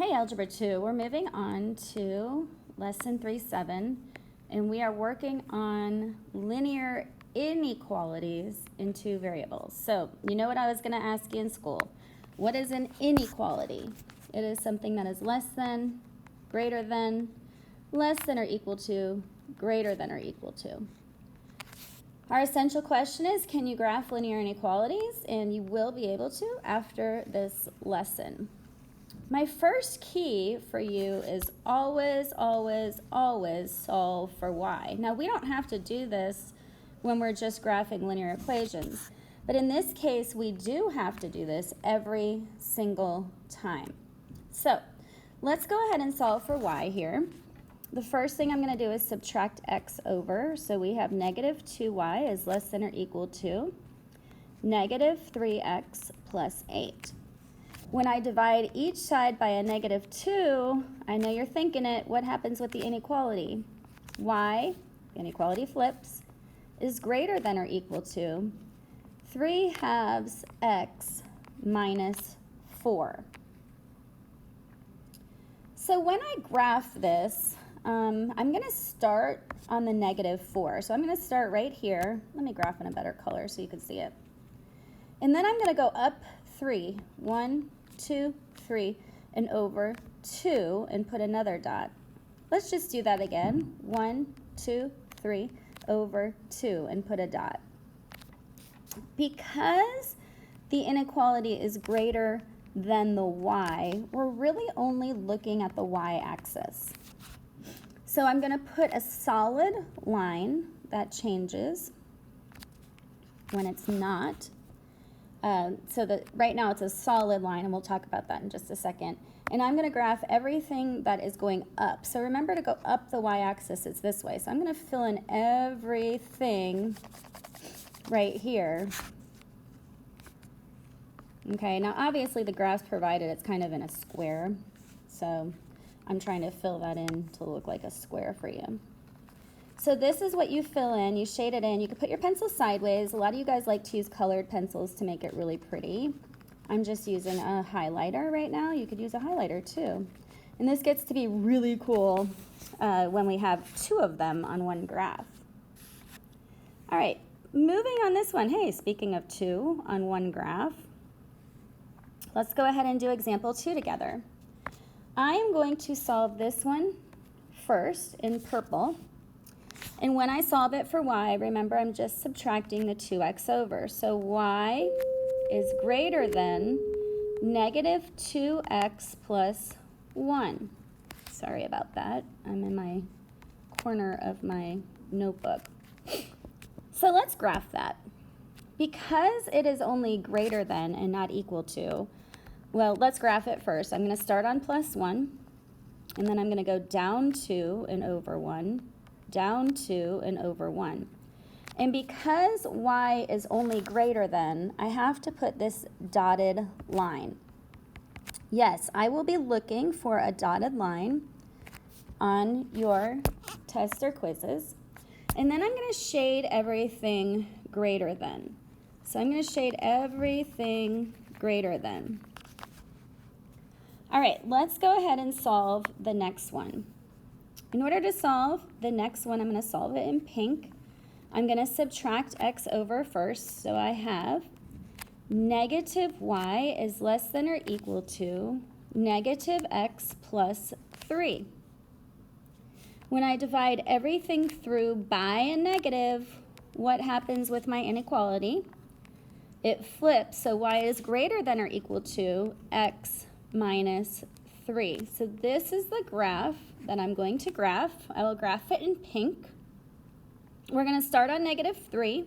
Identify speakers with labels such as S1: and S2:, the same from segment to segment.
S1: Hey, Algebra 2, we're moving on to Lesson 3.7, and we are working on linear inequalities in two variables. So, you know what I was going to ask you in school. What is an inequality? It is something that is less than, greater than, less than or equal to, greater than or equal to. Our essential question is, can you graph linear inequalities? And you will be able to after this lesson. My first key for you is always, always, always solve for y. Now, we don't have to do this when we're just graphing linear equations, but in this case, we do have to do this every single time. So, let's go ahead and solve for y here. The first thing I'm going to do is subtract x over, so we have negative 2y is less than or equal to negative 3x plus 8. When I divide each side by a negative 2, I know you're thinking it, what happens with the inequality? Y, inequality flips, is greater than or equal to 3/2 x minus 4. So when I graph this, I'm going to start on the negative 4. So I'm going to start right here. Let me graph in a better color so you can see it. And then I'm going to go up 3. 1, 2, 3, and over 2, and put another dot. Let's just do that again. 1, 2, 3, over 2, and put a dot. Because the inequality is greater than the y, we're really only looking at the y-axis. So I'm going to put a solid line that changes when it's not. So that right now it's a solid line, and we'll talk about that in just a second. And I'm going to graph everything that is going up. So remember, to go up the y-axis, it's this way. So I'm going to fill in everything right here. Okay, now obviously the graph's provided, it's kind of in a square. So I'm trying to fill that in to look like a square for you. So this is what you fill in, you shade it in. You can put your pencil sideways. A lot of you guys like to use colored pencils to make it really pretty. I'm just using a highlighter right now. You could use a highlighter too. And this gets to be really cool when we have two of them on one graph. All right, moving on this one. Hey, speaking of two on one graph, let's go ahead and do example 2 together. I am going to solve this one first in purple. And when I solve it for y, remember I'm just subtracting the 2x over. So y is greater than negative 2x plus 1. Sorry about that. I'm in my corner of my notebook. So let's graph that. Because it is only greater than and not equal to, well, let's graph it first. I'm going to start on plus 1, and then I'm going to go down 2 and over 1. Down 2 and over 1. And because y is only greater than, I have to put this dotted line. Yes, I will be looking for a dotted line on your test or quizzes. And then I'm going to shade everything greater than. So I'm going to shade everything greater than. All right, let's go ahead and solve the next one. In order to solve the next one, I'm going to solve it in pink. I'm going to subtract x over first. So I have negative y is less than or equal to negative x plus 3. When I divide everything through by a negative, what happens with my inequality? It flips. So y is greater than or equal to x minus 3. So this is the graph that I'm going to graph. I will graph it in pink. We're going to start on negative 3.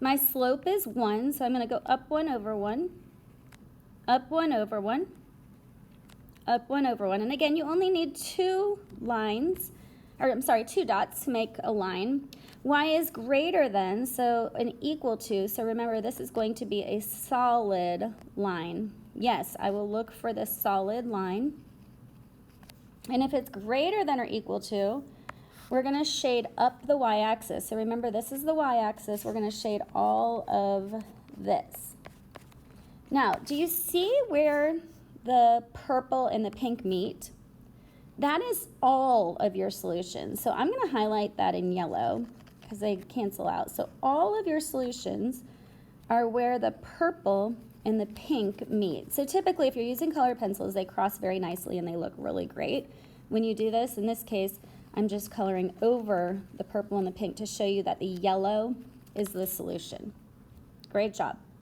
S1: My slope is 1, so I'm going to go up 1 over 1, up 1 over 1, up 1 over 1. And again, you only need two dots to make a line. Y is greater than, so an equal to, so remember this is going to be a solid line. Yes, I will look for the solid line. And if it's greater than or equal to, we're going to shade up the y-axis. So remember, this is the y-axis. We're going to shade all of this. Now, do you see where the purple and the pink meet, that is all of your solutions. So I'm going to highlight that in yellow because they cancel out. So all of your solutions are where the purple and the pink meet. So typically if you're using colored pencils, they cross very nicely and they look really great. When you do this, in this case, I'm just coloring over the purple and the pink to show you that the yellow is the solution. Great job.